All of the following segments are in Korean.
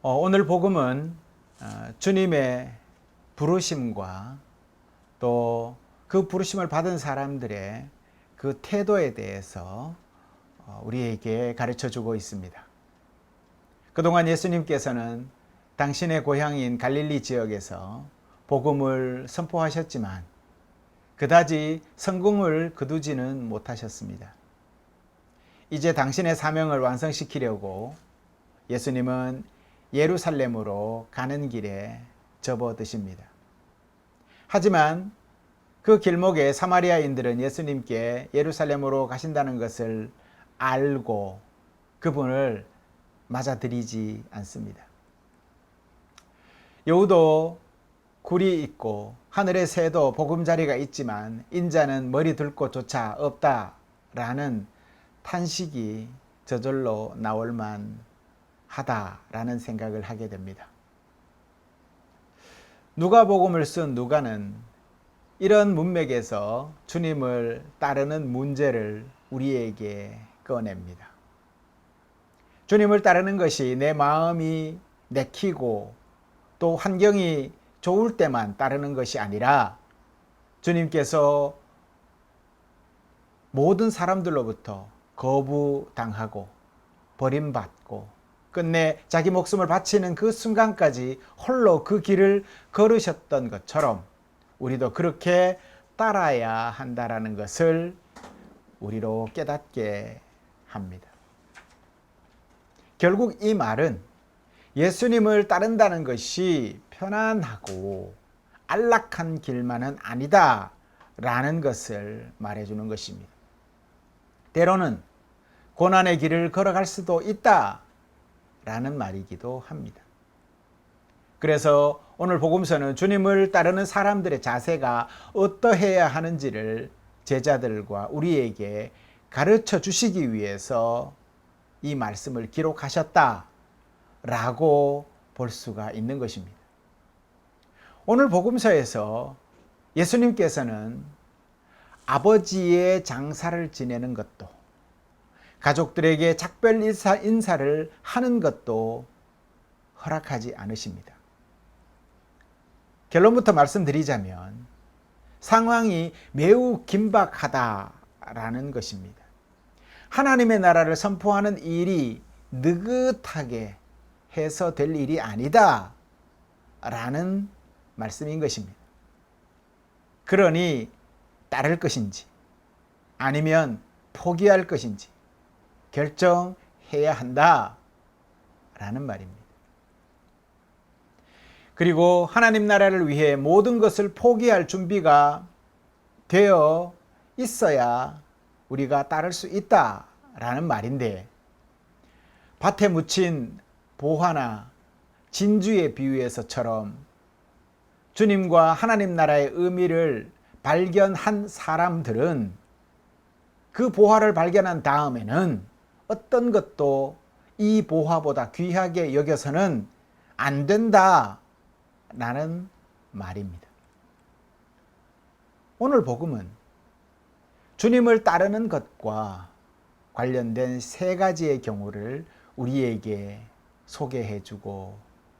오늘 복음은 주님의 부르심과 또 그 부르심을 받은 사람들의 그 태도에 대해서 우리에게 가르쳐 주고 있습니다. 그동안 예수님께서는 당신의 고향인 갈릴리 지역에서 복음을 선포하셨지만 그다지 성공을 거두지는 못하셨습니다. 이제 당신의 사명을 완성시키려고 예수님은 예루살렘으로 가는 길에 접어드십니다. 하지만 그 길목에 사마리아인들은 예수님께 예루살렘으로 가신다는 것을 알고 그분을 맞아들이지 않습니다. 여우도 굴이 있고 하늘의 새도 보금자리가 있지만 인자는 머리 둘 곳조차 없다라는 탄식이 저절로 나올 만하다라는 생각을 하게 됩니다. 누가복음을 쓴 누가는 이런 문맥에서 주님을 따르는 문제를 우리에게 꺼냅니다. 주님을 따르는 것이 내 마음이 내키고 또 환경이 좋을 때만 따르는 것이 아니라 주님께서 모든 사람들로부터 거부당하고 버림받고 끝내 자기 목숨을 바치는 그 순간까지 홀로 그 길을 걸으셨던 것처럼 우리도 그렇게 따라야 한다라는 것을 우리로 깨닫게 합니다. 결국 이 말은 예수님을 따른다는 것이 편안하고 안락한 길만은 아니다 라는 것을 말해주는 것입니다. 때로는 고난의 길을 걸어갈 수도 있다 라는 말이기도 합니다. 그래서 오늘 복음서는 주님을 따르는 사람들의 자세가 어떠해야 하는지를 제자들과 우리에게 가르쳐 주시기 위해서 이 말씀을 기록하셨다라고 볼 수가 있는 것입니다. 오늘 복음서에서 예수님께서는 아버지의 장사를 지내는 것도 가족들에게 작별 인사를 하는 것도 허락하지 않으십니다. 결론부터 말씀드리자면 상황이 매우 긴박하다라는 것입니다. 하나님의 나라를 선포하는 일이 느긋하게 해서 될 일이 아니다 라는 말씀인 것입니다. 그러니 따를 것인지 아니면 포기할 것인지 결정해야 한다 라는 말입니다. 그리고 하나님 나라를 위해 모든 것을 포기할 준비가 되어 있어야 우리가 따를 수 있다라는 말인데 밭에 묻힌 보화나 진주의 비유에서처럼 주님과 하나님 나라의 의미를 발견한 사람들은 그 보화를 발견한 다음에는 어떤 것도 이 보화보다 귀하게 여겨서는 안 된다 라는 말입니다. 오늘 복음은 주님을 따르는 것과 관련된 세 가지의 경우를 우리에게 소개해 주고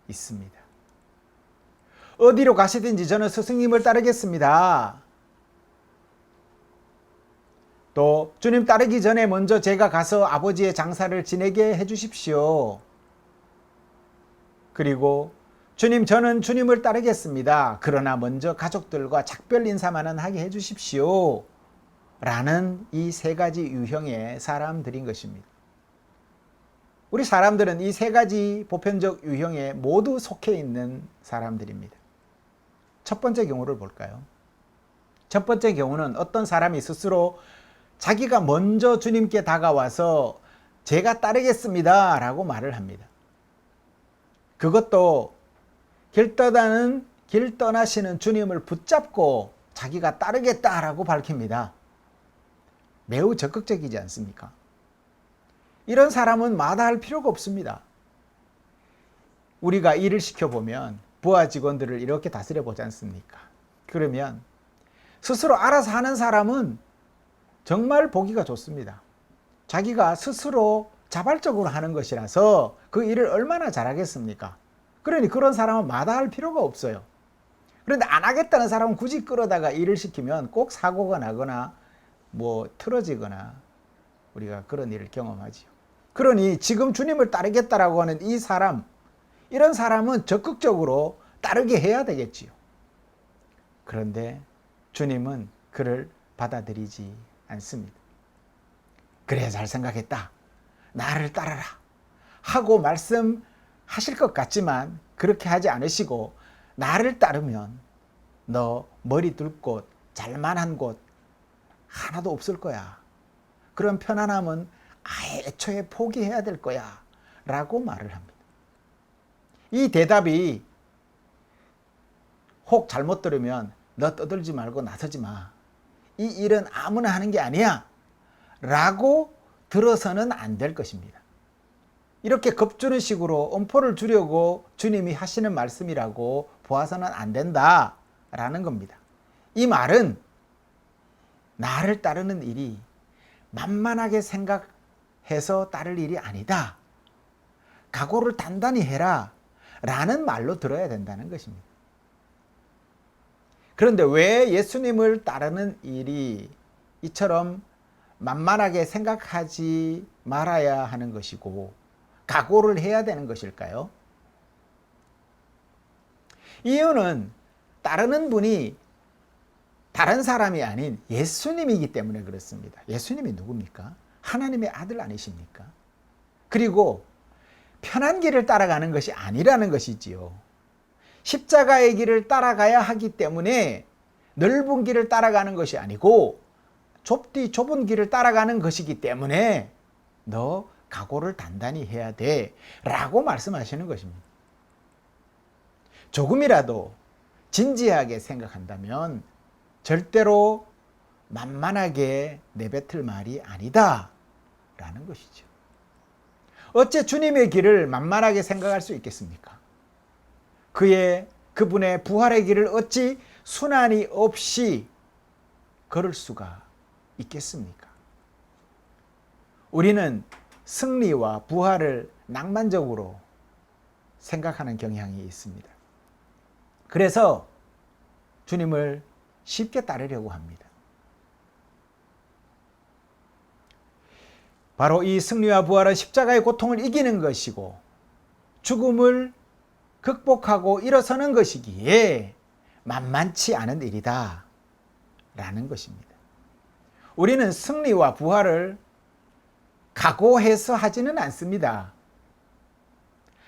있습니다. 어디로 가시든지 저는 스승님을 따르겠습니다. 또 주님 따르기 전에 먼저 제가 가서 아버지의 장사를 지내게 해 주십시오. 그리고 주님, 저는 주님을 따르겠습니다. 그러나 먼저 가족들과 작별 인사만은 하게 해 주십시오. 라는 이 세 가지 유형의 사람들인 것입니다. 우리 사람들은 이 세 가지 보편적 유형에 모두 속해 있는 사람들입니다. 첫 번째 경우를 볼까요? 첫 번째 경우는 어떤 사람이 스스로 자기가 먼저 주님께 다가와서 제가 따르겠습니다 라고 말을 합니다. 그것도 길 떠나시는 주님을 붙잡고 자기가 따르겠다라고 밝힙니다. 매우 적극적이지 않습니까? 이런 사람은 마다할 필요가 없습니다. 우리가 일을 시켜보면 부하 직원들을 이렇게 다스려 보지 않습니까? 그러면 스스로 알아서 하는 사람은 정말 보기가 좋습니다. 자기가 스스로 자발적으로 하는 것이라서 그 일을 얼마나 잘하겠습니까? 그러니 그런 사람은 마다할 필요가 없어요. 그런데 안 하겠다는 사람은 굳이 끌어다가 일을 시키면 꼭 사고가 나거나 뭐 틀어지거나 우리가 그런 일을 경험하지요. 그러니 지금 주님을 따르겠다라고 하는 이 사람, 이런 사람은 적극적으로 따르게 해야 되겠지요. 그런데 주님은 그를 받아들이지 않습니다. 그래, 잘 생각했다. 나를 따르라 하고 말씀하실 것 같지만 그렇게 하지 않으시고, 나를 따르면 너 머리 둘 곳, 잘만한 곳 하나도 없을 거야. 그런 편안함은 아예 애초에 포기해야 될 거야 라고 말을 합니다. 이 대답이 혹 잘못 들으면 너 떠들지 말고 나서지 마, 이 일은 아무나 하는 게 아니야 라고 들어서는 안 될 것입니다. 이렇게 겁주는 식으로 엄포를 주려고 주님이 하시는 말씀이라고 보아서는 안 된다라는 겁니다. 이 말은 나를 따르는 일이 만만하게 생각해서 따를 일이 아니다, 각오를 단단히 해라 라는 말로 들어야 된다는 것입니다. 그런데 왜 예수님을 따르는 일이 이처럼 만만하게 생각하지 말아야 하는 것이고 각오를 해야 되는 것일까요? 이유는 따르는 분이 다른 사람이 아닌 예수님이기 때문에 그렇습니다. 예수님이 누굽니까? 하나님의 아들 아니십니까? 그리고 편한 길을 따라가는 것이 아니라는 것이지요. 십자가의 길을 따라가야 하기 때문에 넓은 길을 따라가는 것이 아니고 좁은 길을 따라가는 것이기 때문에 너 각오를 단단히 해야 돼 라고 말씀하시는 것입니다. 조금이라도 진지하게 생각한다면 절대로 만만하게 내뱉을 말이 아니다 라는 것이죠. 어째 주님의 길을 만만하게 생각할 수 있겠습니까? 그분의 부활의 길을 어찌 순환이 없이 걸을 수가 있겠습니까? 우리는 승리와 부활을 낭만적으로 생각하는 경향이 있습니다. 그래서 주님을 쉽게 따르려고 합니다. 바로 이 승리와 부활은 십자가의 고통을 이기는 것이고 죽음을 극복하고 일어서는 것이기에 만만치 않은 일이다 라는 것입니다. 우리는 승리와 부활을 각오해서 하지는 않습니다.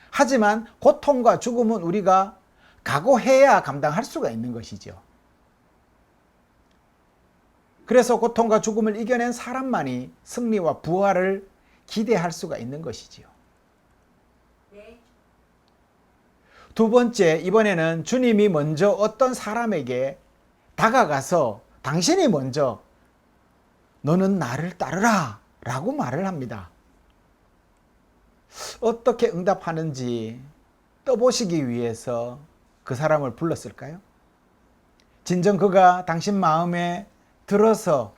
하지만 고통과 죽음은 우리가 각오해야 감당할 수가 있는 것이죠. 그래서 고통과 죽음을 이겨낸 사람만이 승리와 부활을 기대할 수가 있는 것이지요. 두 번째, 이번에는 주님이 먼저 어떤 사람에게 다가가서 당신이 먼저 너는 나를 따르라 라고 말을 합니다. 어떻게 응답하는지 떠보시기 위해서 그 사람을 불렀을까요? 진정 그가 당신 마음에 들어서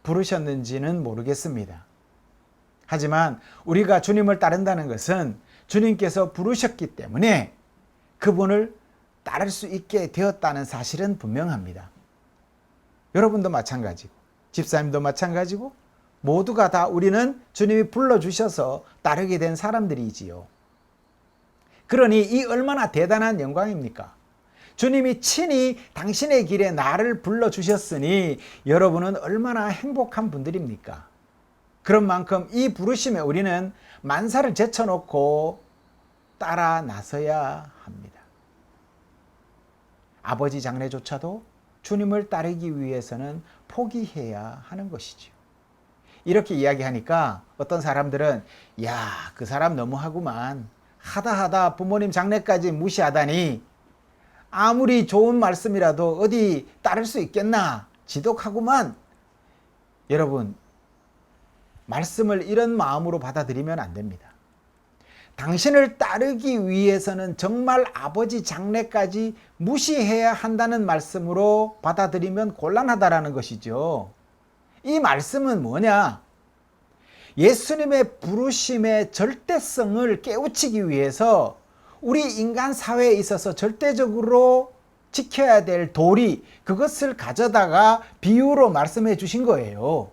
부르셨는지는 모르겠습니다. 하지만 우리가 주님을 따른다는 것은 주님께서 부르셨기 때문에 그분을 따를 수 있게 되었다는 사실은 분명합니다. 여러분도 마찬가지고 집사님도 마찬가지고 모두가 다 우리는 주님이 불러주셔서 따르게 된 사람들이지요. 그러니 이 얼마나 대단한 영광입니까? 주님이 친히 당신의 길에 나를 불러주셨으니 여러분은 얼마나 행복한 분들입니까? 그런 만큼 이 부르심에 우리는 만사를 제쳐놓고 따라 나서야 합니다. 아버지 장래조차도 주님을 따르기 위해서는 포기해야 하는 것이죠. 이렇게 이야기하니까 어떤 사람들은 야, 그 사람 너무하구만. 하다 부모님 장래까지 무시하다니 아무리 좋은 말씀이라도 어디 따를 수 있겠나 지독하구만. 여러분, 말씀을 이런 마음으로 받아들이면 안 됩니다. 당신을 따르기 위해서는 정말 아버지 장래까지 무시해야 한다는 말씀으로 받아들이면 곤란하다라는 것이죠. 이 말씀은 뭐냐? 예수님의 부르심의 절대성을 깨우치기 위해서 우리 인간 사회에 있어서 절대적으로 지켜야 될 도리, 그것을 가져다가 비유로 말씀해 주신 거예요.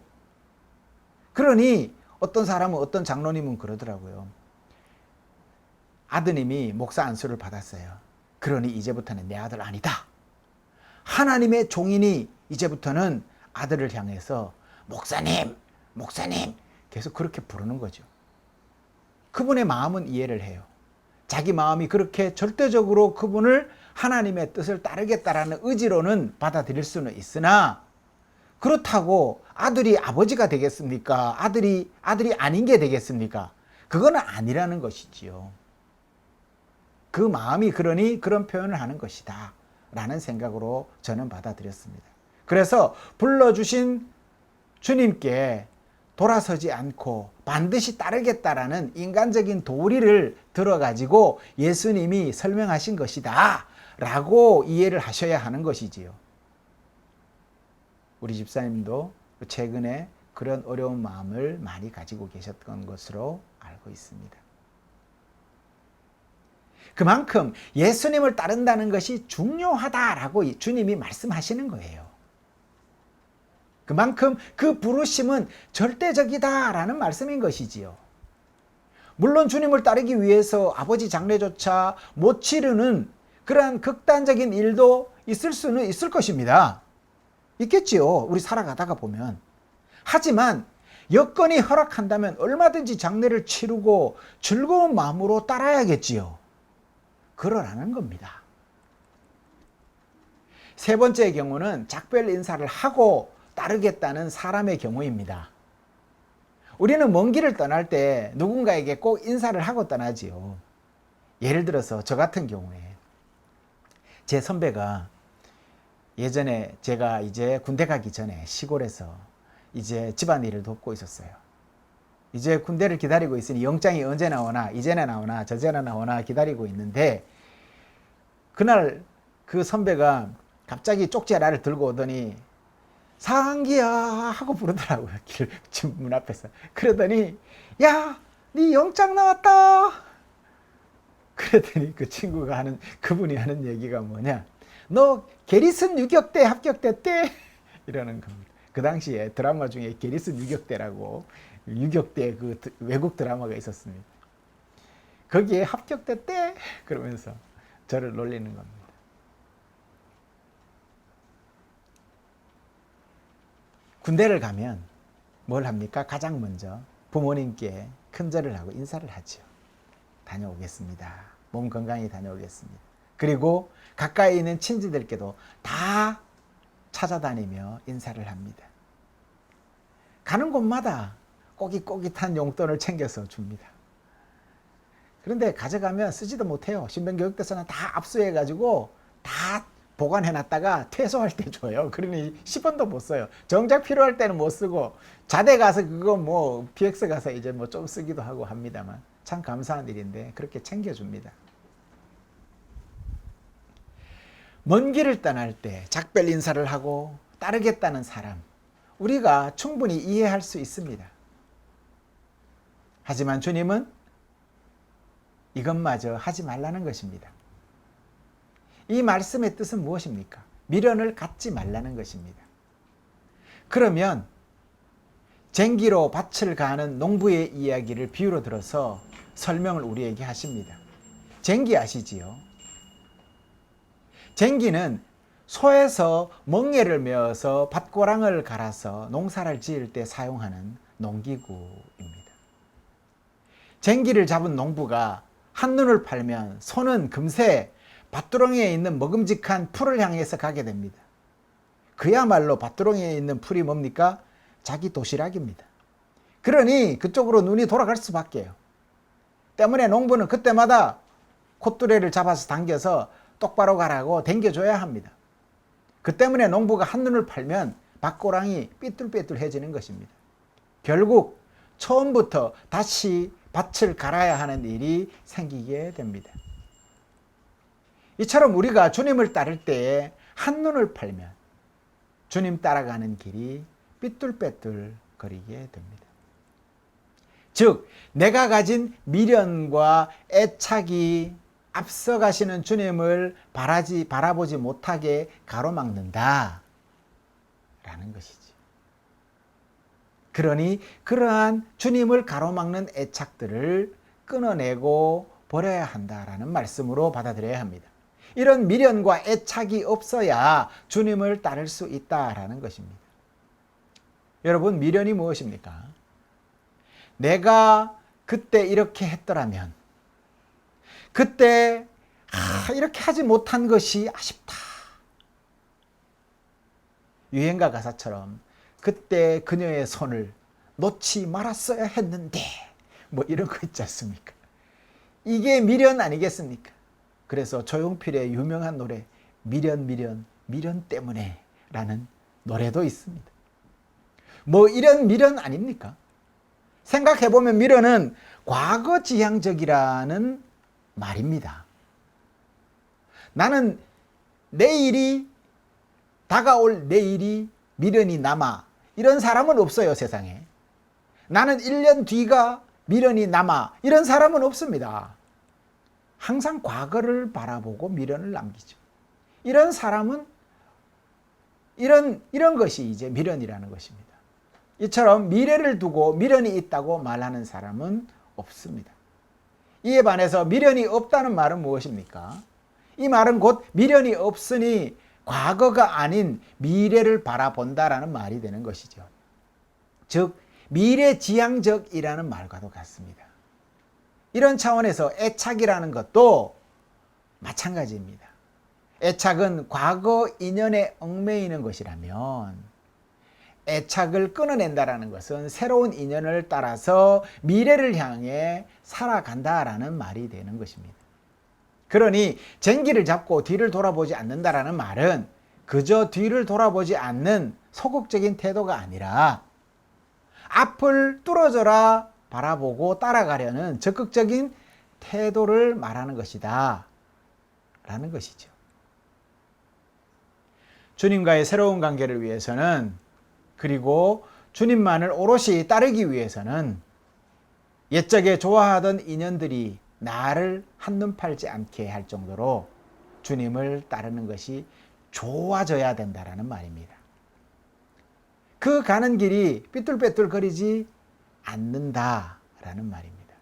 그러니 어떤 사람은, 어떤 장로님은 그러더라고요. 아드님이 목사 안수를 받았어요. 그러니 이제부터는 내 아들 아니다. 하나님의 종이니 이제부터는 아들을 향해서 목사님, 목사님 계속 그렇게 부르는 거죠. 그분의 마음은 이해를 해요. 자기 마음이 그렇게 절대적으로 그분을 하나님의 뜻을 따르겠다라는 의지로는 받아들일 수는 있으나, 그렇다고 아들이 아버지가 되겠습니까? 아들이 아닌 게 되겠습니까? 그거는 아니라는 것이지요. 그 마음이 그러니 그런 표현을 하는 것이다 라는 생각으로 저는 받아들였습니다. 그래서 불러주신 주님께 돌아서지 않고 반드시 따르겠다라는 인간적인 도리를 들어가지고 예수님이 설명하신 것이다 라고 이해를 하셔야 하는 것이지요. 우리 집사님도 최근에 그런 어려운 마음을 많이 가지고 계셨던 것으로 알고 있습니다. 그만큼 예수님을 따른다는 것이 중요하다라고 주님이 말씀하시는 거예요. 그만큼 그 부르심은 절대적이다라는 말씀인 것이지요. 물론 주님을 따르기 위해서 아버지 장례조차 못 치르는 그러한 극단적인 일도 있을 수는 있을 것입니다. 있겠지요. 우리 살아가다가 보면. 하지만 여건이 허락한다면 얼마든지 장례를 치르고 즐거운 마음으로 따라야겠지요. 그러라는 겁니다. 세 번째 경우는 작별 인사를 하고 따르겠다는 사람의 경우입니다. 우리는 먼 길을 떠날 때 누군가에게 꼭 인사를 하고 떠나지요. 예를 들어서 저 같은 경우에 제 선배가 예전에 제가 이제 군대 가기 전에 시골에서 이제 집안일을 돕고 있었어요. 이제 군대를 기다리고 있으니 영장이 언제 나오나, 이제나 나오나 저제나 나오나 기다리고 있는데, 그날 그 선배가 갑자기 쪽지 하나를 들고 오더니 상기야 하고 부르더라고요. 집 문 앞에서. 그러더니 야, 네 영장 나왔다. 그랬더니 그 친구가 그분이 하는 얘기가 뭐냐, 너 게리슨 유격대 합격됐대 이러는 겁니다. 그 당시에 드라마 중에 게리슨 유격대라고 유격대 그 외국 드라마가 있었습니다. 거기에 합격됐대 그러면서 저를 놀리는 겁니다. 군대를 가면 뭘 합니까? 가장 먼저 부모님께 큰절을 하고 인사를 하죠. 다녀오겠습니다. 몸 건강히 다녀오겠습니다. 그리고 가까이 있는 친지들께도 다 찾아다니며 인사를 합니다. 가는 곳마다 꼬깃꼬깃한 용돈을 챙겨서 줍니다. 그런데 가져가면 쓰지도 못해요. 신변교육대서는 다 압수해가지고 다 보관해놨다가 퇴소할 때 줘요. 그러니 10원도 못 써요. 정작 필요할 때는 못 쓰고, 자대 가서 그거 뭐 PX 가서 이제 뭐 좀 쓰기도 하고 합니다만, 참 감사한 일인데 그렇게 챙겨줍니다. 먼 길을 떠날 때 작별 인사를 하고 따르겠다는 사람, 우리가 충분히 이해할 수 있습니다. 하지만 주님은 이것마저 하지 말라는 것입니다. 이 말씀의 뜻은 무엇입니까? 미련을 갖지 말라는 것입니다. 그러면 쟁기로 밭을 가는 농부의 이야기를 비유로 들어서 설명을 우리에게 하십니다. 쟁기 아시지요? 쟁기는 소에서 멍에를 메어서 밭고랑을 갈아서 농사를 지을 때 사용하는 농기구입니다. 쟁기를 잡은 농부가 한눈을 팔면 소는 금세 밭두렁이에 있는 먹음직한 풀을 향해서 가게 됩니다. 그야말로 밭두렁이에 있는 풀이 뭡니까? 자기 도시락입니다. 그러니 그쪽으로 눈이 돌아갈 수밖에요. 때문에 농부는 그때마다 콧뚜레를 잡아서 당겨서 똑바로 가라고 당겨줘야 합니다. 그 때문에 농부가 한눈을 팔면 밭고랑이 삐뚤빼뚤해지는 것입니다. 결국 처음부터 다시 밭을 갈아야 하는 일이 생기게 됩니다. 이처럼 우리가 주님을 따를 때에 한눈을 팔면 주님 따라가는 길이 삐뚤빼뚤 거리게 됩니다. 즉 내가 가진 미련과 애착이 앞서가시는 주님을 바라보지 못하게 가로막는다 라는 것이지. 그러니 그러한 주님을 가로막는 애착들을 끊어내고 버려야 한다라는 말씀으로 받아들여야 합니다. 이런 미련과 애착이 없어야 주님을 따를 수 있다라는 것입니다. 여러분, 미련이 무엇입니까? 내가 그때 이렇게 했더라면, 그때 이렇게 하지 못한 것이 아쉽다. 유행가 가사처럼 그때 그녀의 손을 놓지 말았어야 했는데, 뭐 이런 거 있지 않습니까? 이게 미련 아니겠습니까? 그래서 조용필의 유명한 노래 미련 때문에 라는 노래도 있습니다. 뭐 이런 미련 아닙니까? 생각해보면 미련은 과거지향적이라는 말입니다. 나는 다가올 내일이 미련이 남아, 이런 사람은 없어요, 세상에. 나는 1년 뒤가 미련이 남아, 이런 사람은 없습니다. 항상 과거를 바라보고 미련을 남기죠. 이런 사람은 이런 것이 이제 미련이라는 것입니다. 이처럼 미래를 두고 미련이 있다고 말하는 사람은 없습니다. 이에 반해서 미련이 없다는 말은 무엇입니까? 이 말은 곧 미련이 없으니 과거가 아닌 미래를 바라본다라는 말이 되는 것이죠. 즉 미래지향적이라는 말과도 같습니다. 이런 차원에서 애착이라는 것도 마찬가지입니다. 애착은 과거 인연에 얽매이는 것이라면, 애착을 끊어낸다라는 것은 새로운 인연을 따라서 미래를 향해 살아간다라는 말이 되는 것입니다. 그러니 쟁기를 잡고 뒤를 돌아보지 않는다라는 말은 그저 뒤를 돌아보지 않는 소극적인 태도가 아니라 앞을 뚫어져라 바라보고 따라가려는 적극적인 태도를 말하는 것이다 라는 것이죠. 주님과의 새로운 관계를 위해서는, 그리고 주님만을 오롯이 따르기 위해서는 옛적에 좋아하던 인연들이 나를 한눈 팔지 않게 할 정도로 주님을 따르는 것이 좋아져야 된다라는 말입니다. 그 가는 길이 삐뚤빼뚤거리지 않는다라는 말입니다.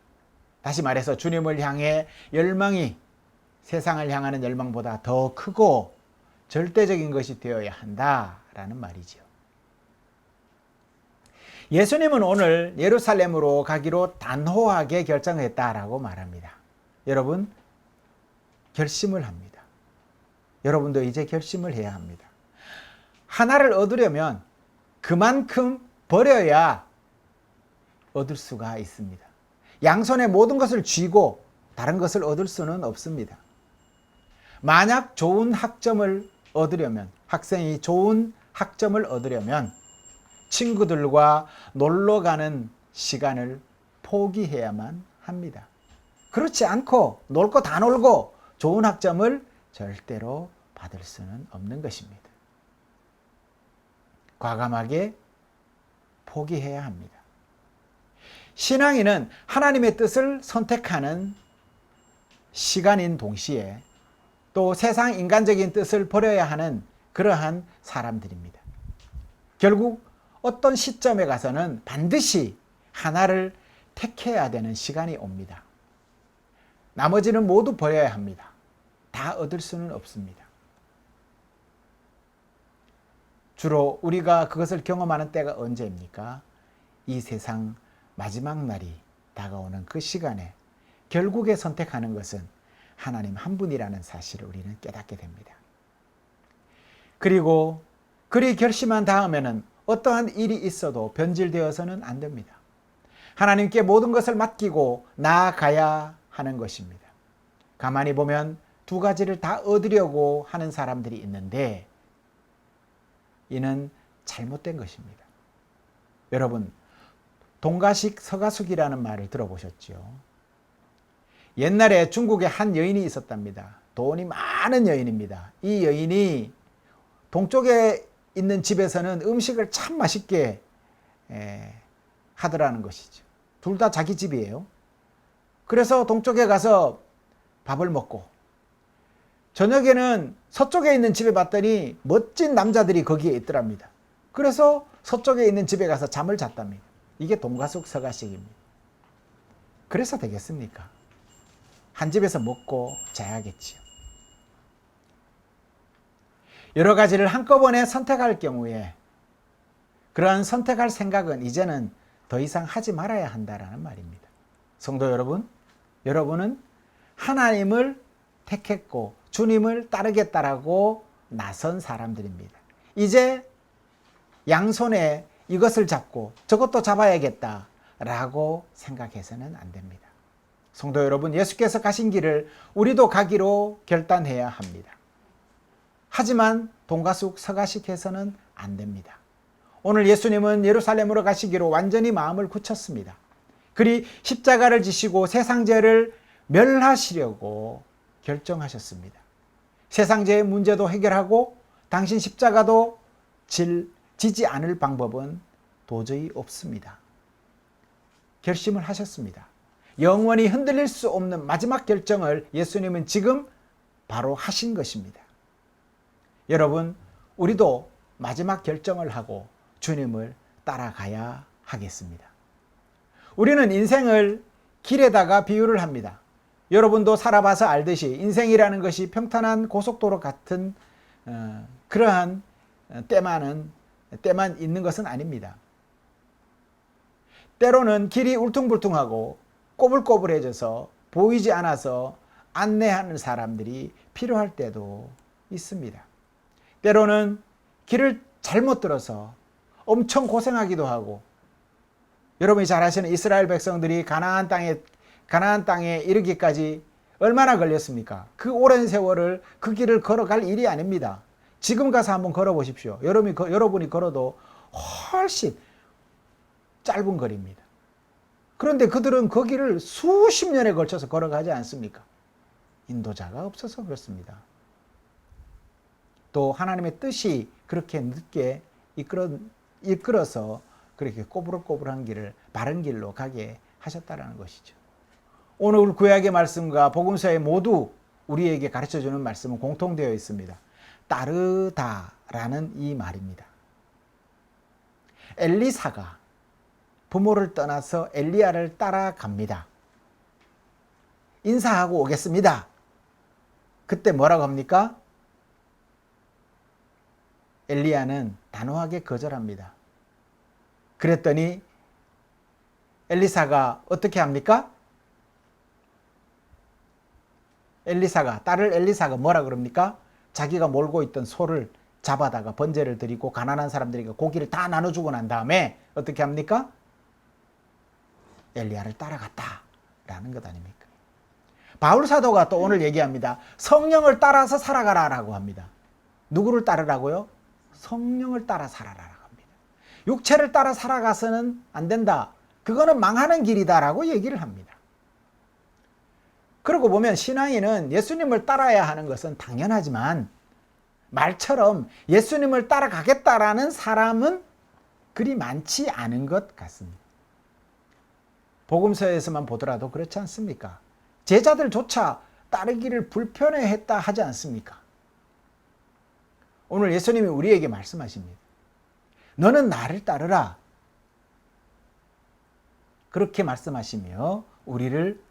다시 말해서 주님을 향해 열망이 세상을 향하는 열망보다 더 크고 절대적인 것이 되어야 한다라는 말이죠. 예수님은 오늘 예루살렘으로 가기로 단호하게 결정했다라고 말합니다. 여러분, 결심을 합니다. 여러분도 이제 결심을 해야 합니다. 하나를 얻으려면 그만큼 버려야 얻을 수가 있습니다. 양손에 모든 것을 쥐고 다른 것을 얻을 수는 없습니다. 만약 좋은 학점을 얻으려면, 학생이 좋은 학점을 얻으려면 친구들과 놀러 가는 시간을 포기해야만 합니다. 그렇지 않고 놀 거 다 놀고 좋은 학점을 절대로 받을 수는 없는 것입니다. 과감하게 포기해야 합니다. 신앙인은 하나님의 뜻을 선택하는 시간인 동시에 또 세상 인간적인 뜻을 버려야 하는 그러한 사람들입니다. 결국 어떤 시점에 가서는 반드시 하나를 택해야 되는 시간이 옵니다. 나머지는 모두 버려야 합니다. 다 얻을 수는 없습니다. 주로 우리가 그것을 경험하는 때가 언제입니까? 이 세상 마지막 날이 다가오는 그 시간에 결국에 선택하는 것은 하나님 한 분이라는 사실을 우리는 깨닫게 됩니다. 그리고 그리 결심한 다음에는 어떠한 일이 있어도 변질되어서는 안 됩니다. 하나님께 모든 것을 맡기고 나아가야 하는 것입니다. 가만히 보면 두 가지를 다 얻으려고 하는 사람들이 있는데 이는 잘못된 것입니다. 여러분, 동가식 서가숙이라는 말을 들어보셨죠? 옛날에 중국에 한 여인이 있었답니다. 돈이 많은 여인입니다. 이 여인이 동쪽에 있는 집에서는 음식을 참 맛있게 하더라는 것이죠. 둘 다 자기 집이에요. 그래서 동쪽에 가서 밥을 먹고 저녁에는 서쪽에 있는 집에 봤더니 멋진 남자들이 거기에 있더랍니다. 그래서 서쪽에 있는 집에 가서 잠을 잤답니다. 이게 동가숙서가식입니다. 그래서 되겠습니까? 한 집에서 먹고 자야겠지요. 여러 가지를 한꺼번에 선택할 경우에 그러한 선택할 생각은 이제는 더 이상 하지 말아야 한다는 말입니다. 성도 여러분, 여러분은 하나님을 택했고 주님을 따르겠다라고 나선 사람들입니다. 이제 양손에 이것을 잡고 저것도 잡아야겠다라고 생각해서는 안 됩니다. 성도 여러분, 예수께서 가신 길을 우리도 가기로 결단해야 합니다. 하지만 동가숙 서가식해서는 안 됩니다. 오늘 예수님은 예루살렘으로 가시기로 완전히 마음을 굳혔습니다. 그리 십자가를 지시고 세상 죄를 멸하시려고 결정하셨습니다. 세상 죄의 문제도 해결하고 당신 십자가도 지지 않을 방법은 도저히 없습니다. 결심을 하셨습니다. 영원히 흔들릴 수 없는 마지막 결정을 예수님은 지금 바로 하신 것입니다. 여러분, 우리도 마지막 결정을 하고 주님을 따라가야 하겠습니다. 우리는 인생을 길에다가 비유를 합니다. 여러분도 살아봐서 알듯이 인생이라는 것이 평탄한 고속도로 같은 그러한 때만 있는 것은 아닙니다. 때로는 길이 울퉁불퉁하고 꼬불꼬불해져서 보이지 않아서 안내하는 사람들이 필요할 때도 있습니다. 때로는 길을 잘못 들어서 엄청 고생하기도 하고, 여러분이 잘 아시는 이스라엘 백성들이 가나안 땅에 이르기까지 얼마나 걸렸습니까? 그 오랜 세월을 그 길을 걸어갈 일이 아닙니다. 지금 가서 한번 걸어보십시오. 여러분이 걸어도 훨씬 짧은 거리입니다. 그런데 그들은 그 길을 수십 년에 걸쳐서 걸어가지 않습니까? 인도자가 없어서 그렇습니다. 또 하나님의 뜻이 그렇게 늦게 이끌어서 그렇게 꼬부락꼬부락한 길을 바른 길로 가게 하셨다라는 것이죠. 오늘 구약의 말씀과 복음서에 모두 우리에게 가르쳐주는 말씀은 공통되어 있습니다. 따르다라는 이 말입니다. 엘리사가 부모를 떠나서 엘리야를 따라갑니다. 인사하고 오겠습니다. 그때 뭐라고 합니까? 엘리야는 단호하게 거절합니다. 그랬더니 엘리사가 어떻게 합니까? 딸을 엘리사가 뭐라 그럽니까? 자기가 몰고 있던 소를 잡아다가 번제를 드리고 가난한 사람들에게 고기를 다 나눠주고 난 다음에 어떻게 합니까? 엘리야를 따라갔다라는 것 아닙니까? 바울 사도가 또 오늘 얘기합니다. 성령을 따라서 살아가라라고 합니다. 누구를 따르라고요? 성령을 따라 살아라라고 합니다. 육체를 따라 살아가서는 안 된다. 그거는 망하는 길이다라고 얘기를 합니다. 그러고 보면 신앙인은 예수님을 따라야 하는 것은 당연하지만 말처럼 예수님을 따라가겠다라는 사람은 그리 많지 않은 것 같습니다. 복음서에서만 보더라도 그렇지 않습니까? 제자들조차 따르기를 불편해했다 하지 않습니까? 오늘 예수님이 우리에게 말씀하십니다. 너는 나를 따르라. 그렇게 말씀하시며 우리를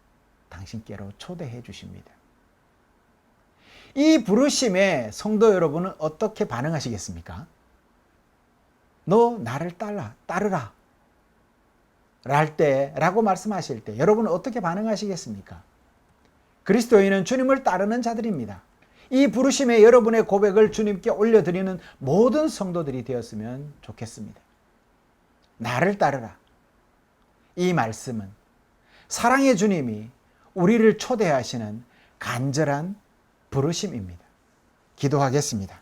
당신께로 초대해 주십니다. 이 부르심에 성도 여러분은 어떻게 반응하시겠습니까? 너 나를 따르라 라고 말씀하실 때 여러분은 어떻게 반응하시겠습니까? 그리스도인은 주님을 따르는 자들입니다. 이 부르심에 여러분의 고백을 주님께 올려드리는 모든 성도들이 되었으면 좋겠습니다. 나를 따르라. 이 말씀은 사랑의 주님이 우리를 초대하시는 간절한 부르심입니다. 기도하겠습니다.